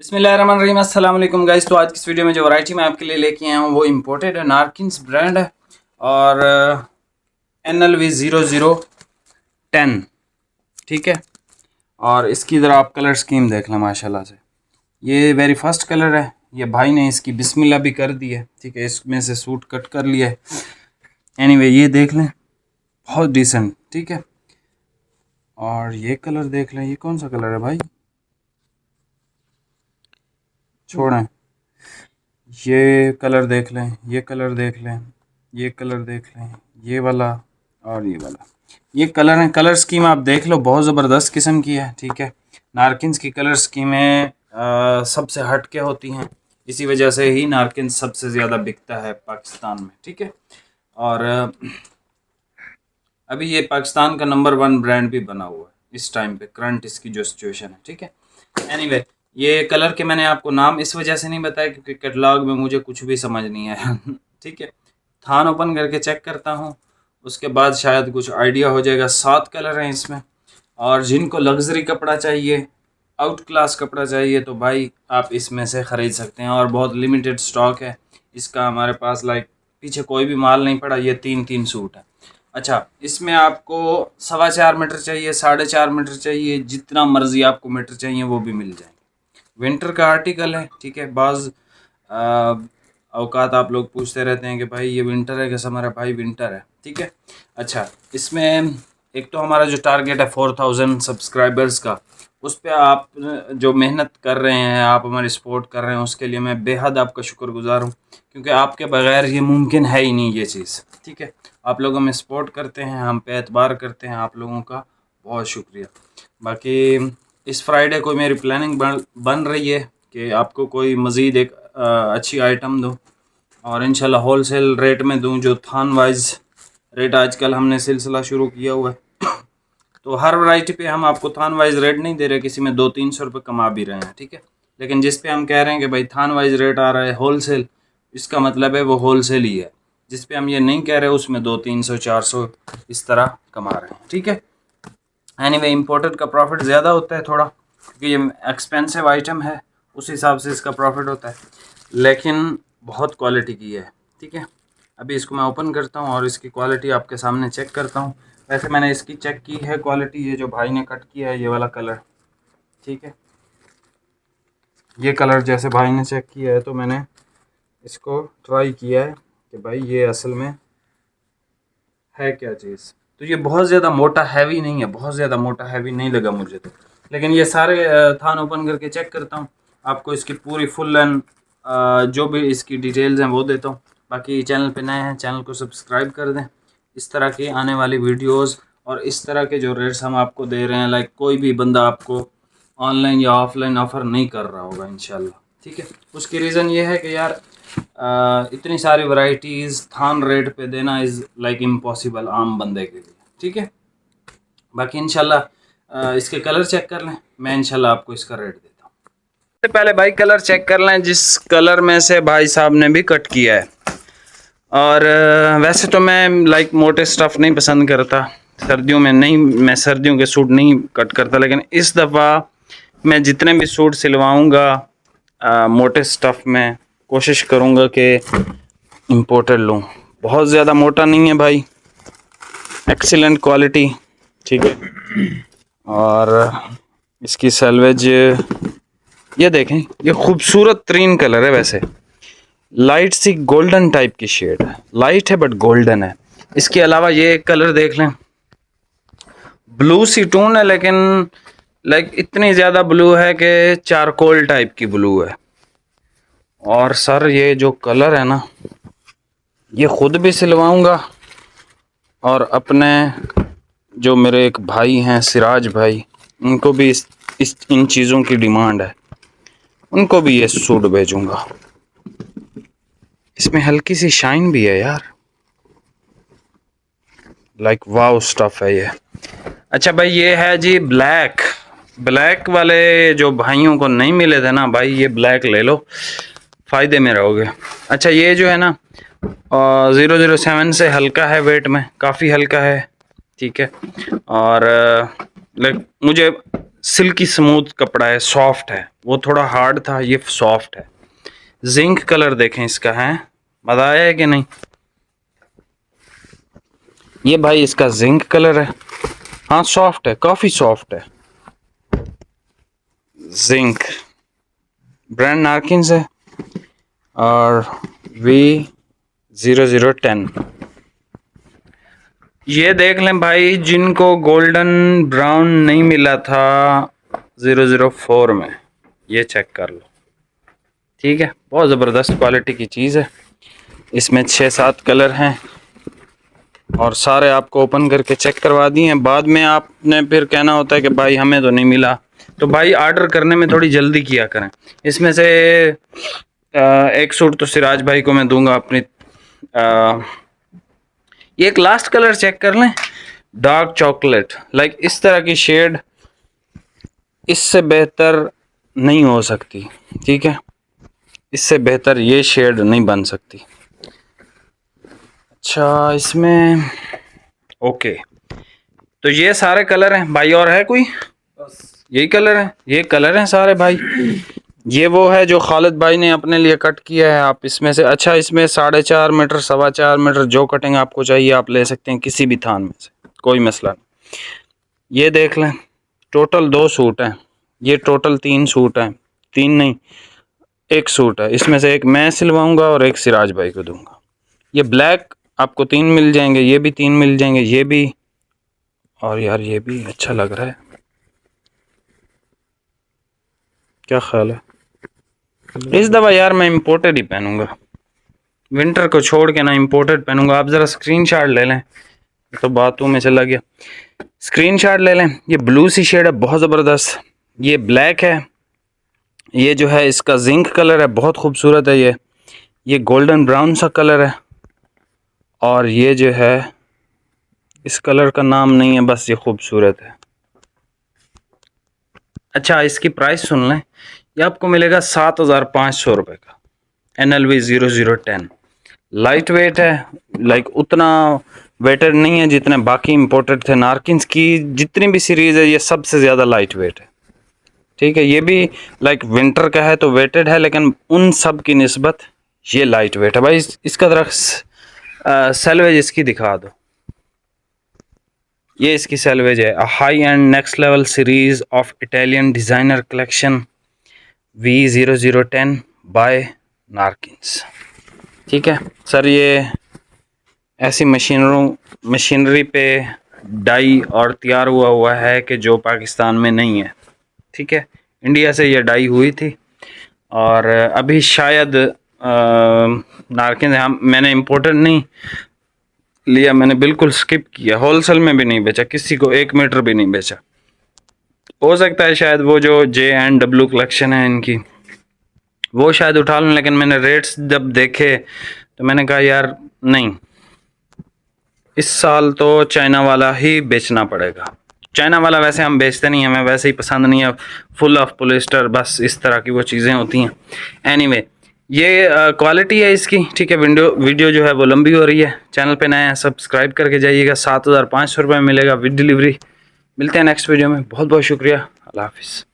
बिस्मिल्लाहिर्रहमानिर्रहीम, अस्सलाम वालेकुम गाइस। तो आज की इस वीडियो में जो वैरायटी मैं आपके लिए लेके आया हूँ वो इम्पोर्टेड है, नारकिन्स ब्रांड है और NLV0010, ठीक है। और इसकी ज़रा आप कलर स्कीम देख लें माशाल्लाह से। ये वेरी फर्स्ट कलर है। ये भाई ने इसकी बिस्मिल्लाह भी कर दी है, ठीक है। इसमें से सूट कट कर लिया है। एनीवे ये देख लें, बहुत डिसेंट, ठीक है। और ये कलर देख लें, ये कौन सा कलर है भाई, छोड़ें। ये कलर देख लें, ये कलर देख लें, ये कलर देख लें, ये वाला और ये वाला, ये कलर हैं। कलर स्कीम आप देख लो, बहुत ज़बरदस्त किस्म की है, ठीक है। नारकिन्स की कलर स्कीमें सबसे हट के होती हैं, इसी वजह से ही नारकिन्स सबसे ज़्यादा बिकता है पाकिस्तान में, ठीक है। और अभी ये पाकिस्तान का नंबर 1 ब्रांड भी बना हुआ है इस टाइम पे, करंट इसकी जो सिचुएशन है, ठीक है। एनीवे ये कलर के मैंने आपको नाम इस वजह से नहीं बताया क्योंकि कैटलॉग में मुझे कुछ भी समझ नहीं आया ठीक है। थान ओपन करके चेक करता हूँ, उसके बाद शायद कुछ आइडिया हो जाएगा। 7 कलर हैं इसमें। और जिनको लग्जरी कपड़ा चाहिए, आउट क्लास कपड़ा चाहिए, तो भाई आप इसमें से ख़रीद सकते हैं। और बहुत लिमिटेड स्टॉक है इसका हमारे पास, लाइक पीछे कोई भी माल नहीं पड़ा। ये 3 सूट है। अच्छा, इसमें आपको 4.25 मीटर चाहिए, 4.5 मीटर चाहिए, जितना मर्जी आपको मीटर चाहिए वो भी मिल जाएंगे। विंटर का आर्टिकल है, ठीक है। बाज़ औकात आप लोग पूछते रहते हैं कि भाई ये विंटर है कि समर है, भाई विंटर है, ठीक है। अच्छा, इसमें एक तो हमारा जो टारगेट है 4000 सब्सक्राइबर्स का, उस पर आप जो मेहनत कर रहे हैं, आप हमारी सपोर्ट कर रहे हैं, उसके लिए मैं बेहद आपका शुक्रगुजार हूँ क्योंकि आपके बगैर ये मुमकिन है ही नहीं ये चीज़, ठीक है। आप लोग हमें सपोर्ट करते हैं, हम पे एतबार करते हैं, आप लोगों का बहुत शुक्रिया। बाकी इस फ्राइडे को मेरी प्लानिंग बन रही है कि आपको कोई मज़ीद एक अच्छी आइटम दूँ और इंशाल्लाह होल सेल रेट में दूँ, जो थान वाइज रेट आजकल हमने सिलसिला शुरू किया हुआ है तो हर वैरायटी पे हम आपको थान वाइज रेट नहीं दे रहे, किसी में 200-300 रुपये कमा भी रहे हैं, ठीक है। लेकिन जिस पे हम कह रहे हैं कि भाई थान वाइज रेट आ रहा है होल सेल, इसका मतलब है वो होल सेल ही है। जिस पे हम ये नहीं कह रहे उसमें 200-300-400 इस तरह कमा रहे हैं, ठीक है। एनीवे इम्पोर्टेड का प्रॉफिट ज़्यादा होता है थोड़ा, क्योंकि ये एक्सपेंसिव आइटम है, उस हिसाब से इसका प्रॉफिट होता है, लेकिन बहुत क्वालिटी की है, ठीक है। अभी इसको मैं ओपन करता हूँ और इसकी क्वालिटी आपके सामने चेक करता हूँ। वैसे मैंने इसकी चेक की है क्वालिटी, ये जो भाई ने कट किया है ये वाला कलर, ठीक है। ये कलर जैसे भाई ने चेक किया है तो मैंने इसको ट्राई किया है कि भाई ये असल में है क्या चीज़। तो ये बहुत ज़्यादा मोटा हैवी नहीं है, बहुत ज़्यादा मोटा हैवी नहीं लगा मुझे तो। लेकिन ये सारे थान ओपन करके चेक करता हूँ, आपको इसकी पूरी फुल एंड जो भी इसकी डिटेल्स हैं वो देता हूँ। बाकी चैनल पे नए हैं, चैनल को सब्सक्राइब कर दें। इस तरह की आने वाली वीडियोस और इस तरह के जो रेट्स हम आपको दे रहे हैं, लाइक कोई भी बंदा आपको ऑनलाइन या ऑफलाइन ऑफ़र नहीं कर रहा होगा इंशाल्लाह, ठीक है। उसकी रीज़न ये है कि यार इतनी सारी वैरायटीज़ थान रेट पे देना इज़ लाइक इम्पॉसिबल आम बंदे के लिए, ठीक है। बाकी इंशाल्लाह इसके कलर चेक कर लें, मैं इंशाल्लाह आपको इसका रेट देता हूँ। सबसे पहले भाई कलर चेक कर लें जिस कलर में से भाई साहब ने भी कट किया है। और वैसे तो मैं लाइक मोटे स्टफ़ नहीं पसंद करता, सर्दियों में नहीं, मैं सर्दियों के सूट नहीं कट करता, लेकिन इस दफ़ा मैं जितने भी सूट सिलवाऊँगा मोटे स्टफ़ में कोशिश करूँगा कि इम्पोर्टेड लूँ। बहुत ज़्यादा मोटा नहीं है भाई, एक्सीलेंट क्वालिटी, ठीक है। और इसकी सैलवेज ये देखें, ये खूबसूरत तरीन कलर है। वैसे लाइट सी गोल्डन टाइप की शेड है, लाइट है बट गोल्डन है। इसके अलावा ये एक कलर देख लें, ब्लू सी टोन है, लेकिन लाइक इतनी ज़्यादा ब्लू है कि चारकोल टाइप की ब्लू है। और सर ये जो कलर है ना, ये ख़ुद भी सिलवाऊंगा और अपने जो मेरे एक भाई हैं सिराज भाई, उनको भी इस इन चीज़ों की डिमांड है, उनको भी ये सूट भेजूंगा। इसमें हल्की सी शाइन भी है यार, लाइक वाव स्टफ है ये। अच्छा भाई ये है जी ब्लैक, ब्लैक वाले जो भाइयों को नहीं मिले थे ना भाई, ये ब्लैक ले लो, फ़ायदे में रहोगे। अच्छा ये जो है ना 007 से हल्का है, वेट में काफ़ी हल्का है, ठीक है। और लाइक मुझे सिल्की स्मूथ कपड़ा है, सॉफ्ट है। वो थोड़ा हार्ड था, ये सॉफ्ट है। जिंक कलर देखें इसका है, मजा आया है कि नहीं। ये भाई इसका जिंक कलर है। हाँ सॉफ्ट है, काफी सॉफ्ट है। जिंक ब्रांड नार्किन्स है और V0010। ये देख लें भाई, जिनको गोल्डन ब्राउन नहीं मिला था 004 में, ये चेक कर लो। ठीक है, बहुत ज़बरदस्त क्वालिटी की चीज़ है। इसमें 6-7 कलर हैं और सारे आपको ओपन करके चेक करवा दिए हैं। बाद में आपने फिर कहना होता है कि भाई हमें तो नहीं मिला, तो भाई ऑर्डर करने में थोड़ी जल्दी किया करें। इसमें से एक सूट तो सिराज भाई को मैं दूंगा अपनी। ये एक लास्ट कलर चेक कर लें, डार्क चॉकलेट, लाइक इस तरह की शेड इससे बेहतर नहीं हो सकती। ठीक है, इससे बेहतर ये शेड नहीं बन सकती। अच्छा इसमें ओके, तो ये सारे कलर हैं भाई, और है कोई? यही कलर है, ये कलर हैं सारे भाई। ये वो है जो खालिद भाई ने अपने लिए कट किया है। आप इसमें से, अच्छा इसमें 4.5 मीटर 4.25 मीटर जो कटिंग आपको चाहिए आप ले सकते हैं किसी भी थान में से, कोई मसला नहीं। ये देख लें, टोटल 2 सूट हैं, ये टोटल 3 सूट हैं। 3 नहीं, 1 सूट है। इसमें से एक मैं सिलवाऊंगा और एक सिराज भाई को दूंगा। ये ब्लैक आपको 3 मिल जाएंगे, ये भी 3 मिल जाएंगे, ये भी, और यार ये भी अच्छा लग रहा है। क्या ख्याल है? इस दफ़ा यार मैं इम्पोर्टेड ही पहनूंगा, विंटर को छोड़ के ना इम्पोर्टेड पहनूंगा। आप ज़रा स्क्रीनशॉट ले लें, तो बातों में चला गया। स्क्रीनशॉट ले लें। ये ब्लू सी शेड है, बहुत ज़बरदस्त। ये ब्लैक है, ये जो है इसका जिंक कलर है, बहुत खूबसूरत है। ये गोल्डन ब्राउन सा कलर है, और ये जो है इस कलर का नाम नहीं है, बस ये खूबसूरत है। अच्छा इसकी प्राइस सुन लें, ये आपको मिलेगा 7,500 रुपये का। NLV 0010 लाइट वेट है, लाइक उतना वेटेड नहीं है जितने बाकी इंपोर्टेड थे। नार्किन्स की जितनी भी सीरीज़ है ये सबसे ज़्यादा लाइट वेट है। ठीक है, ये भी लाइक विंटर का है तो वेटेड है, लेकिन उन सब की निस्बत ये लाइट वेट है। भाई इसका तरह सेलवेज इसकी दिखा दो। ये इसकी सेलवेज है, high end next level series of Italian designer collection V0010 by नार्किन्स। ठीक है सर, ये ऐसी मशीनरी पे डाई और तैयार हुआ है कि जो पाकिस्तान में नहीं है। ठीक है, इंडिया से ये डाई हुई थी और अभी शायद नार्किन मैंने इम्पोर्टेड नहीं लिया, मैंने बिल्कुल स्किप किया। होलसेल में भी नहीं बेचा, किसी को 1 मीटर भी नहीं बेचा। हो सकता है शायद वो जो JW कलेक्शन है इनकी, वो शायद उठा लूँ, लेकिन मैंने रेट्स जब देखे तो मैंने कहा यार नहीं, इस साल तो चाइना वाला ही बेचना पड़ेगा। चाइना वाला वैसे हम बेचते नहीं, हमें वैसे ही पसंद नहीं है, फुल ऑफ पोलिस्टर, बस इस तरह की वो चीज़ें होती हैं। एनीवे ये क्वालिटी है इसकी। ठीक है, वीडियो जो है वो लंबी हो रही है। चैनल पे नए हैं, सब्सक्राइब करके जाइएगा। 7,500 रुपये मिलेगा विद डिलीवरी। मिलते हैं नेक्स्ट वीडियो में। बहुत बहुत शुक्रिया, अल्लाह हाफिज़।